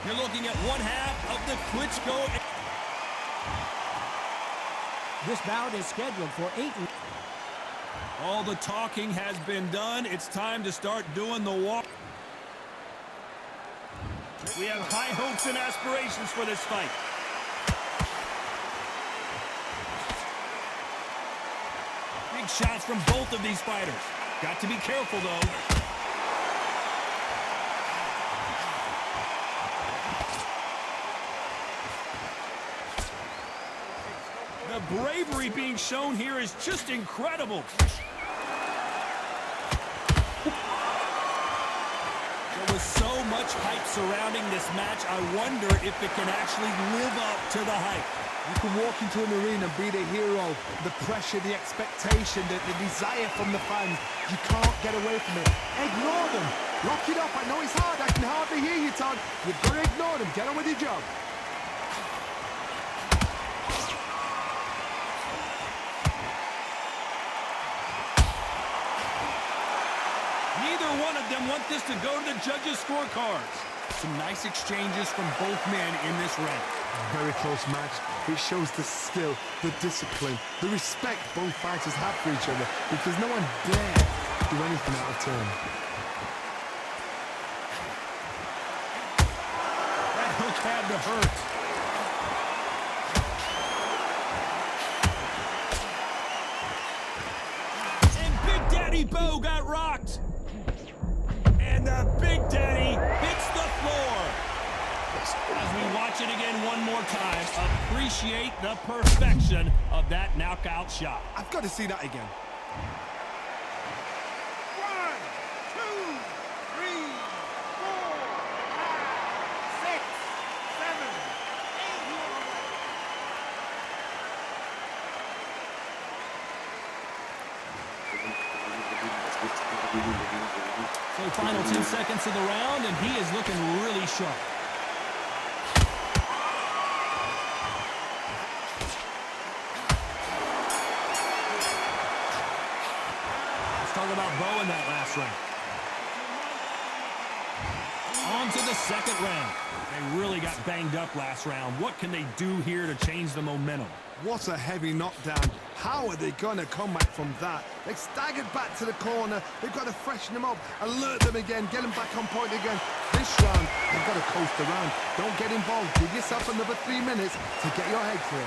You're looking at one half of the Klitschko. This bout is scheduled for 8. All the talking has been done. It's time to start doing the walk. We have high hopes and aspirations for this fight. Big shots from both of these fighters. Got to be careful, though. The bravery being shown here is just incredible. There was so much hype surrounding this match. I wonder if it can actually live up to the hype. You can walk into an arena and be the hero. The pressure, the expectation, the desire from the fans. You can't get away from it. Ignore them. Lock it up. I know it's hard. I can hardly hear you, Todd. You've got to ignore them. Get on with your job. Neither one of them want this to go to the judges' scorecards. Some nice exchanges from both men in this round. Very close match. It shows the skill, the discipline, the respect both fighters have for each other, because no one dare do anything out of turn. That hook had to hurt. And Big Daddy Bo got rocked. And the Big Daddy hits the floor. As we watch it again one more time, appreciate the perfection of that knockout shot. I've got to see that again. 1, 2, 3, 4, 5, 6, 7, 8. So final 10 seconds of the round, and he is looking really sharp. Let's talk about Bo in that last round. On to the second round. They really got banged up last round. What can they do here to change the momentum? What a heavy knockdown. How are they going to come back from that? They staggered back to the corner. They've got to freshen them up, alert them again, get them back on point again. This round, they've got to coast around. Don't get involved. Give yourself another 3 minutes to get your head clear.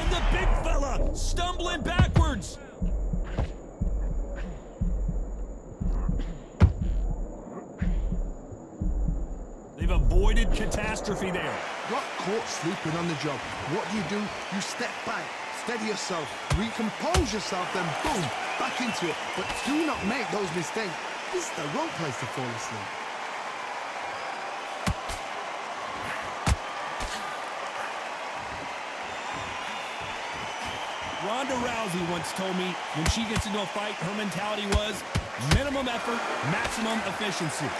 And the big fella stumbling backwards. They've avoided catastrophe there. Got caught sleeping on the job. What do? You step back, steady yourself, recompose yourself, then boom, back into it. But do not make those mistakes. This is the wrong place to fall asleep. Ronda Rousey once told me when she gets into a fight, her mentality was minimum effort, maximum efficiency.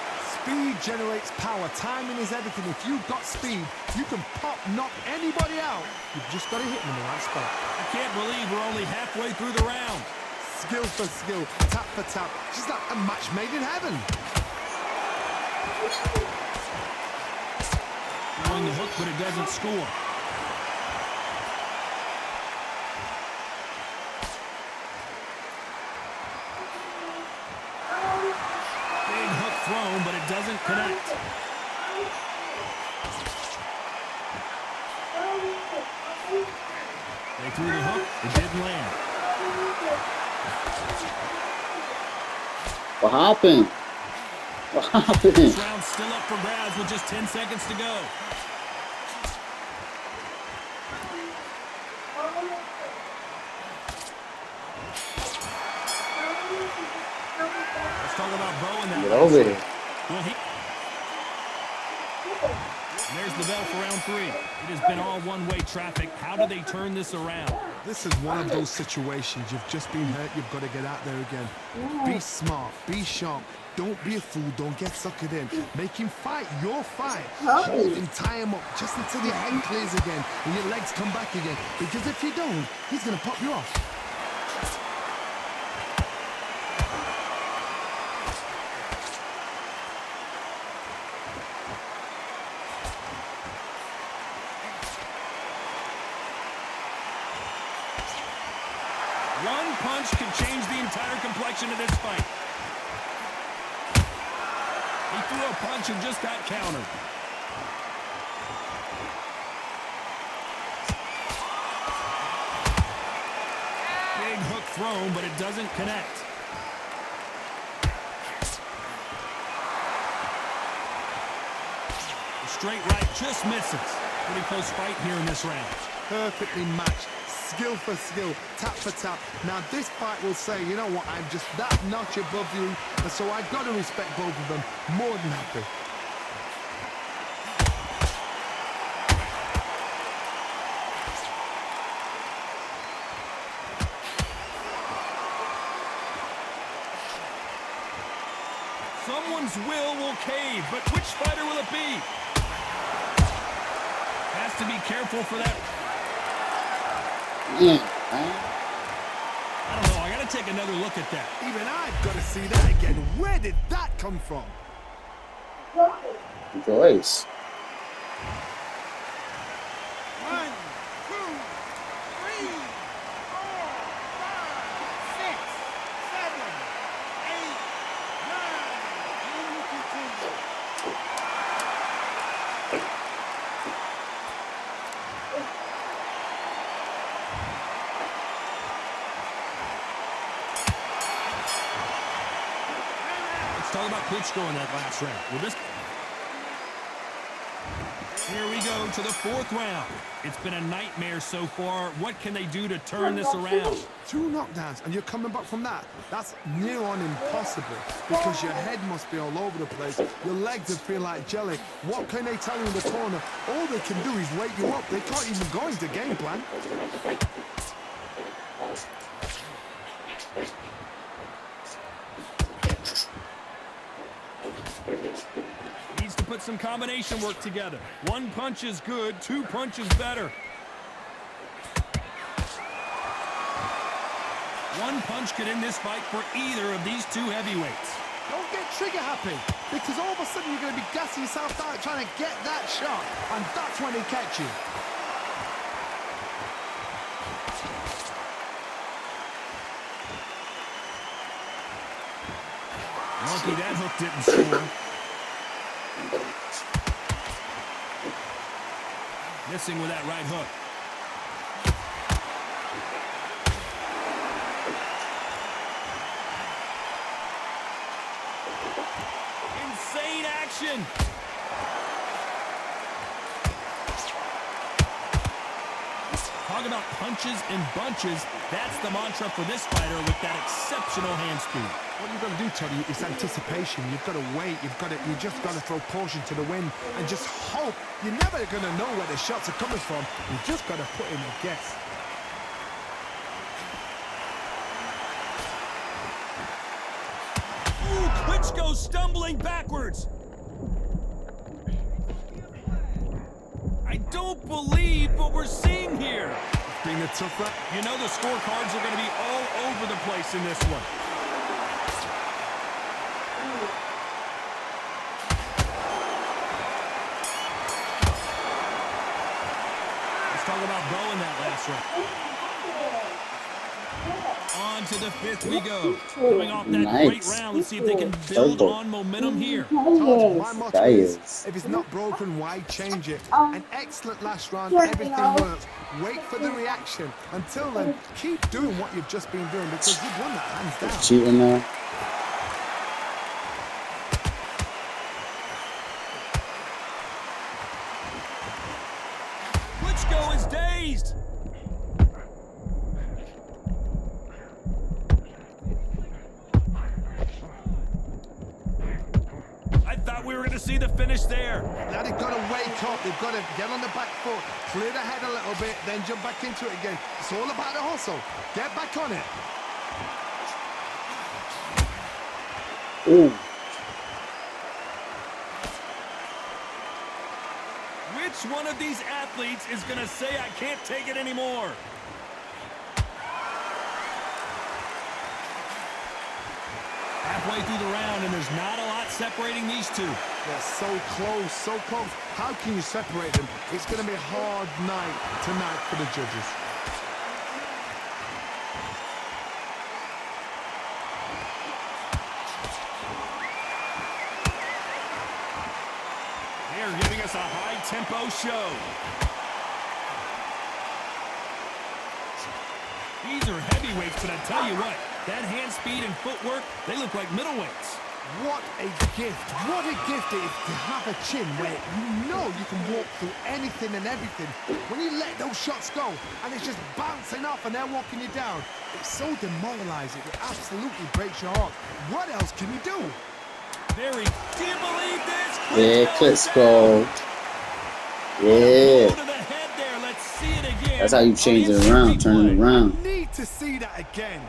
Speed generates power. Timing is everything. If you've got speed, you can knock anybody out. You've just got to hit them in the right spot. I can't believe we're only halfway through the round. Skill for skill, tap for tap. She's like a match made in heaven. Throwing the hook, but it doesn't score. Big hook thrown, but it doesn't connect. They threw the hook, it didn't land. What happened? What happened? This round's still up for grabs with just 10 seconds to go. Let's talk about Bo in that. Get over here. Well, there's the bell for round 3. It has been all one-way traffic. How do they turn this around? This is one of those situations. You've just been hurt. You've got to get out there again. Be smart. Be sharp. Don't be a fool. Don't get suckered in. Make him fight your fight. Hold him, tie him up just until your head clears again and your legs come back again. Because if you don't, he's going to pop you off. punch can change the entire complexion of this fight. He threw a punch and just got countered. Big hook thrown, but it doesn't connect. The straight right just misses. Pretty close fight here in this round. Perfectly matched. Skill for skill, tap for tap. Now this fight will say, you know what, I'm just that notch above you, and so I've got to respect both of them. More than happy. Someone's will cave, but which fighter will it be? Has to be careful for that. Yeah. I don't know. I got to take another look at that. Even I've got to see that again. Where did that come from? Joyce. 1, 2, 3, 4, 5, 6, 7, 8, 9. And we continue. Let's talk about Klitschko in that last round. Will this... Here we go to the fourth round. It's been a nightmare so far. What can they do to turn this around? 2 knockdowns and you're coming back from that. That's near on impossible because your head must be all over the place. Your legs would feel like jelly. What can they tell you in the corner? All they can do is wake you up. They can't even go into game plan. Needs to put some combination work together. 1 punch is good, 2 punches better. 1 punch could end this fight for either of these 2 heavyweights. Don't get trigger happy because all of a sudden you're going to be gassing yourself out trying to get that shot, and that's when they catch you. Lucky that hook didn't score. Missing with that right hook. Insane action. Talk about punches and bunches. That's the mantra for this fighter with that exceptional hand speed. What you've got to do, Teddy, is anticipation. You've got to wait. You just got to throw caution to the wind and just hope. You're never going to know where the shots are coming from. You just got to put in a guess. Ooh, Klitschko stumbling backwards. I don't believe what we're seeing here. Being a tough rap. You know the scorecards are going to be all over the place in this one. Let's talk about Bo in that last round. On to the 5th we go. Coming off that great round, let's see if they can build on momentum here. My motto is, if it's not broken, why change it? An excellent last round, everything works. Wait for the reaction. Until then, keep doing what you've just been doing because you've won that hands down. Cheating now. Klitschko is dazed. I thought we were going to see the finish there. Now they've got to wake up. They've got to get on the back foot, clear the head a little bit, then jump back into it again. It's all about the hustle. Get back on it. Ooh. Which one of these athletes is going to say, I can't take it anymore? Halfway through the round, and there's not a lot separating these 2. They're so close, so close. How can you separate them? It's going to be a hard night tonight for the judges. us a high-tempo show. These are heavyweights, but I tell you what, that hand speed and footwork, they look like middleweights. What a gift. What a gift it is to have a chin where you know you can walk through anything and everything. When you let those shots go and it's just bouncing off and they're walking you down, it's so demoralizing. It absolutely breaks your heart. What else can you do? Very. Do you believe this? Yeah, Klitschko. Yeah. To the head there. Let's see it again. That's how you change it around, turn it around. I need to see that again.